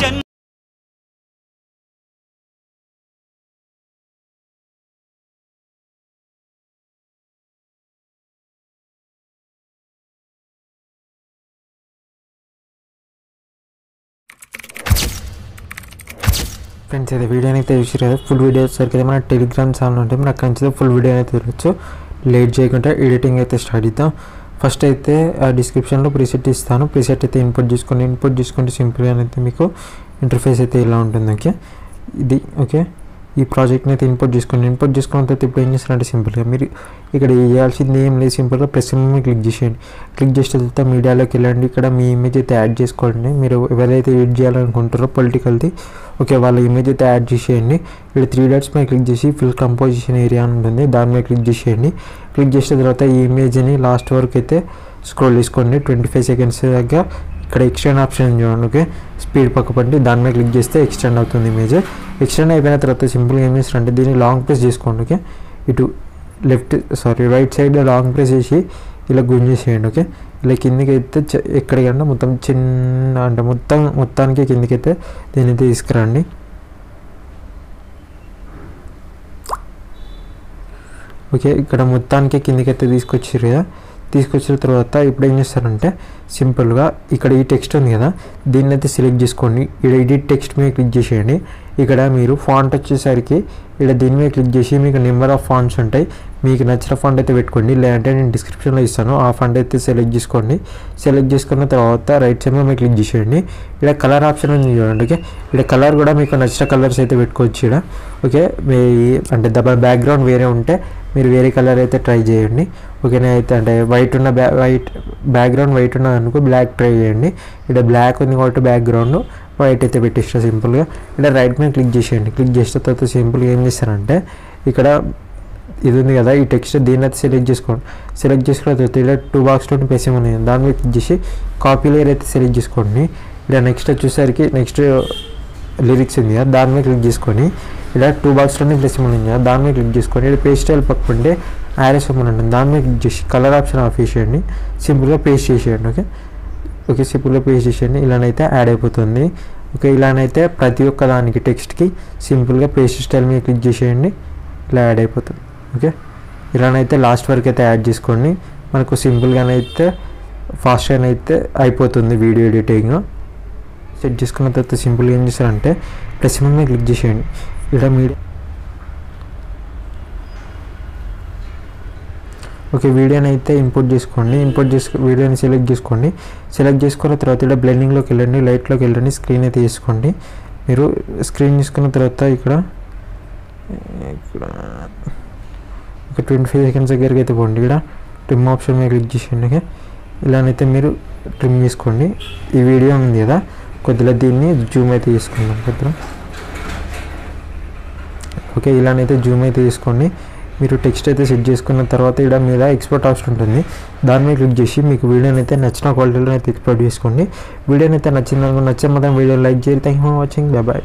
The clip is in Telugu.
జన్ ఫ్రెండ్స్ అయితే వీడియోని అయితే చూసారు కదా, ఫుల్ వీడియో వచ్చేసరికి అయితే మన టెలిగ్రామ్ ఛానల్ ఉంటుంది, మన అక్కడి నుంచి ఫుల్ వీడియో అయితే చూడవచ్చు. లేట్ చేయకుండా ఎడిటింగ్ అయితే స్టార్ట్ చేద్దాం. ఫస్ట్ అయితే డిస్క్రిప్షన్లో ప్రీసెట్ ఇస్తాను, ప్రీసెట్ అయితే ఇన్పుట్ చేసుకుంటే సింపుల్గా అయితే మీకు ఇంటర్ఫేస్ అయితే ఇలా ఉంటుంది. ఓకే, ఇది ఓకే. ఈ ప్రాజెక్ట్ని అయితే ఇంపోర్ట్ చేసుకున్న తర్వాత ఇప్పుడు ఏం చేస్తారంటే సింపుల్గా మీరు ఇక్కడ చేయాల్సింది ఏం లేదు, సింపుల్గా ప్రెస్ క్లిక్ చేసేయండి. క్లిక్ చేసిన తర్వాత మీడియాలోకి వెళ్ళండి. ఇక్కడ మీ ఇమేజ్ అయితే యాడ్ చేసుకోండి. మీరు ఎవరైతే ఎడిట్ చేయాలనుకుంటారో పొలిటికల్ది ఓకే వాళ్ళ ఇమేజ్ అయితే యాడ్ చేసేయండి. ఇక్కడ 3 డాట్స్ మీద క్లిక్ చేసి ఫిల్ కంపోజిషన్ ఏరియా అని ఉంటుంది, దాని మీద క్లిక్ చేసేయండి. క్లిక్ చేసిన తర్వాత ఈ ఇమేజ్ని లాస్ట్ వరకు అయితే స్క్రోల్ చేసుకోండి 25 సెకండ్స్ దగ్గర. ఇక్కడ ఎక్స్టెండ్ ఆప్షన్ చూడండి. ఓకే, స్పీడ్ పక్కపండి దాని మీద క్లిక్ చేస్తే ఎక్స్టెండ్ అవుతుంది ఇమేజ్. ఎక్స్టెండ్ అయిపోయిన తర్వాత సింపుల్గా ఏం చేస్తారంటే దీన్ని లాంగ్ ప్రెస్ చేసుకోండి. ఓకే, ఇటు రైట్ సైడ్ లాంగ్ ప్రెస్ చేసి ఇలా గుంజేసేయండి. ఓకే, ఇలా కిందికి అయితే ఎక్కడికంటే మొత్తం చిన్న అంటే మొత్తానికి కిందికి అయితే దీని అయితే తీసుకురండి. ఓకే, ఇక్కడ మొత్తానికి కిందికి అయితే తీసుకొచ్చారు కదా. తీసుకొచ్చిన తర్వాత ఇప్పుడు ఏం చేస్తారంటే సింపుల్గా ఇక్కడ ఈ టెక్స్ట్ ఉంది కదా, దీన్ని అయితే సెలెక్ట్ చేసుకోండి. ఇక్కడ ఎడిట్ టెక్స్ట్ మీద క్లిక్ చేసేయండి. ఇక్కడ మీరు ఫాంట్ వచ్చేసరికి ఇక్కడ దీని మీద క్లిక్ చేసి మీకు నెంబర్ ఆఫ్ ఫాంట్స్ ఉంటాయి, మీకు నచ్చిన ఫాంట్ అయితే పెట్టుకోండి. లేదంటే నేను డిస్క్రిప్షన్లో ఇస్తాను, ఆ ఫాంట్ అయితే సెలెక్ట్ చేసుకోండి. సెలెక్ట్ చేసుకున్న తర్వాత రైట్ సైడ్ మీద క్లిక్ చేసేయండి. ఇక్కడ కలర్ ఆప్షన్ ఉంది చూడండి. ఓకే, ఇక్కడ కలర్ కూడా మీకు నచ్చిన కలర్స్ అయితే పెట్టుకోవచ్చు ఇక్కడ. ఓకే, మీ అంటే బ్యాక్గ్రౌండ్ వేరే ఉంటే మీరు వేరే కలర్ అయితే ట్రై చేయండి. ఓకేనా, అయితే అంటే వైట్ బ్యాక్గ్రౌండ్ వైట్ ఉన్నది అనుకో బ్లాక్ ట్రై చేయండి. ఇక్కడ బ్లాక్ ఉంది కాబట్టి బ్యాక్గ్రౌండ్ వైట్ అయితే పెట్టిస్తా సింపుల్గా. ఇక్కడ రైట్ మీద క్లిక్ చేసేయండి. క్లిక్ చేసిన తర్వాత సింపుల్గా ఏం చేస్తారంటే ఇక్కడ ఇది ఉంది కదా ఈ టెక్స్ట్, దీన్ని అయితే సెలెక్ట్ చేసుకోండి. సెలెక్ట్ చేసుకున్న తర్వాత ఇలా 2 బాక్స్లో పేసేమ్ ఉన్నాయి, దాని మీద క్లిక్ చేసి కాపీ లేయర్ అయితే సెలెక్ట్ చేసుకోండి. ఇలా నెక్స్ట్ వచ్చేసరికి నెక్స్ట్ లిరిక్స్ ఉంది కదా, దాని మీద క్లిక్ చేసుకొని ఇలా 2 బాక్స్లోనే ప్లేస్ ఉంది కదా, దాని మీద క్లిక్ చేసుకొని ఇక్కడ పేస్ట్ స్టైల్ పక్కకుంటే ఆర్ఎస్ అని ఉంటుంది, దాని మీద క్లిక్ చేసి కలర్ ఆప్షన్ ఆఫ్ చేసేయండి. సింపుల్గా పేస్ట్ చేసేయండి. ఓకే, సింపుల్గా పేస్ట్ చేసేయండి. ఇలానైతే యాడ్ అయిపోతుంది. ఓకే, ఇలానైతే ప్రతి ఒక్క దానికి టెక్స్ట్కి సింపుల్గా పేస్ట్ స్టైల్ మీద క్లిక్ చేసేయండి, ఇలా యాడ్ అయిపోతుంది. ఓకే, ఇలానైతే లాస్ట్ వరకు అయితే యాడ్ చేసుకోండి. మనకు సింపుల్గానైతే ఫాస్ట్గానైతే అయిపోతుంది వీడియో ఎడిటింగ్. సెట్ చేసుకున్న తర్వాత సింపుల్గా ఏం చేస్తారంటే ప్లస్ మీద క్లిక్ చేసేయండి. ఇక్కడ ఓకే వీడియోని అయితే ఇంపోర్ట్ చేసుకోండి. వీడియోని సెలెక్ట్ చేసుకోండి. సెలెక్ట్ చేసుకున్న తర్వాత ఇక్కడ బ్లెండింగ్లోకి వెళ్ళండి, లైట్లోకి వెళ్ళండి, స్క్రీన్ అయితే తీసుకోండి. మీరు స్క్రీన్ తీసుకున్న తర్వాత ఇక్కడ ఒక 25 సెకండ్స్ దగ్గరికి అయితే పోండి. ఇక్కడ ట్రిమ్ ఆప్షన్ మీద క్లిక్ చేసేయండి. ఓకే, ఇలానైతే మీరు ట్రిమ్ చేసుకోండి. ఈ వీడియో ఉంది కదా కొద్దిగా దీన్ని జూమ్ అయితే తీసుకుందాం కొద్దిగా. ఓకే, ఇలానైతే జూమ్ అయితే తీసుకోండి. మీరు టెక్స్ట్ అయితే సెట్ చేసుకున్న తర్వాత ఇక్కడ మీద ఎక్స్పోర్ట్ ఆప్షన్ ఉంటుంది, దాని మీద క్లిక్ చేసి మీకు వీడియోని అయితే నచ్చిన క్వాలిటీలో అయితే ఎక్స్పోర్ట్ చేసుకోండి. వీడియోని అయితే నచ్చిన మాత్రం వీడియో లైక్ చేయాలి. Thank you for watching. Bye.